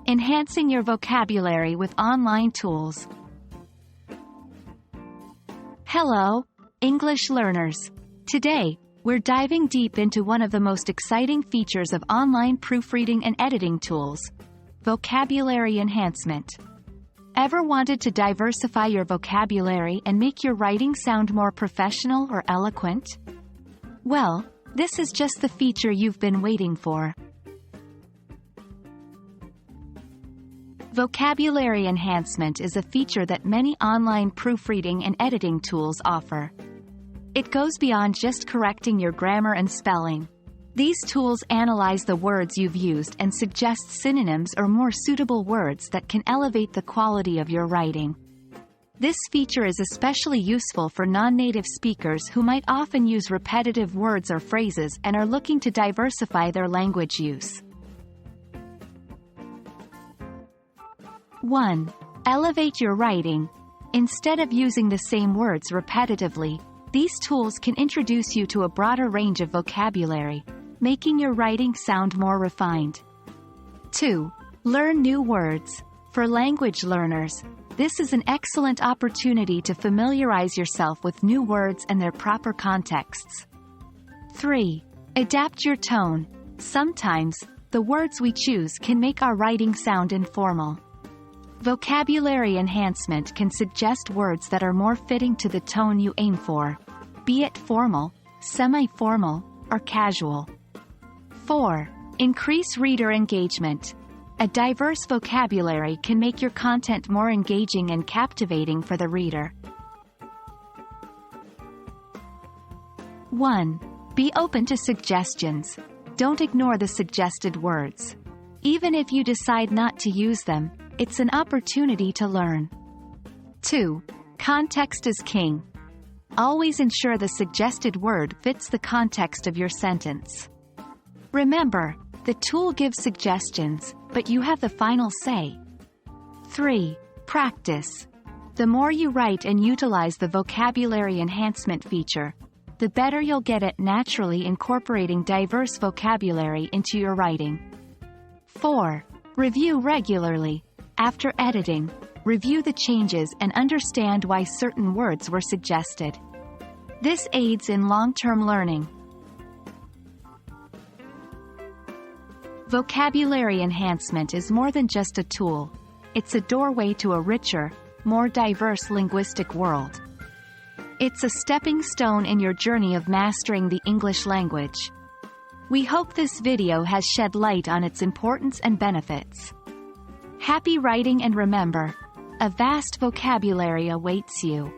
Enhancing your vocabulary with online tools. Hello, English learners. Today, we're diving deep into one of the most exciting features of online proofreading and editing tools: vocabulary enhancement. Ever wanted to diversify your vocabulary and make your writing sound more professional or eloquent? Well, this is just the feature you've been waiting for. Vocabulary enhancement is a feature that many online proofreading and editing tools offer. It goes beyond just correcting your grammar and spelling. These tools analyze the words you've used and suggest synonyms or more suitable words that can elevate the quality of your writing. This feature is especially useful for non-native speakers who might often use repetitive words or phrases and are looking to diversify their language use. 1. Elevate your writing. Instead of using the same words repetitively, these tools can introduce you to a broader range of vocabulary, making your writing sound more refined. 2. Learn new words. For language learners, this is an excellent opportunity to familiarize yourself with new words and their proper contexts. 3. Adapt your tone. Sometimes, the words we choose can make our writing sound informal. Vocabulary enhancement can suggest words that are more fitting to the tone you aim for, be it formal, semi-formal, or casual. 4. Increase reader engagement. A diverse vocabulary can make your content more engaging and captivating for the reader. 1. Be open to suggestions. Don't ignore the suggested words. Even if you decide not to use them, it's an opportunity to learn. 2. Context is king. Always ensure the suggested word fits the context of your sentence. Remember, the tool gives suggestions, but you have the final say. 3. Practice. The more you write and utilize the vocabulary enhancement feature, the better you'll get at naturally incorporating diverse vocabulary into your writing. 4. Review regularly. After editing, review the changes and understand why certain words were suggested. This aids in long-term learning. Vocabulary enhancement is more than just a tool. It's a doorway to a richer, more diverse linguistic world. It's a stepping stone in your journey of mastering the English language. We hope this video has shed light on its importance and benefits. Happy writing, and remember, a vast vocabulary awaits you.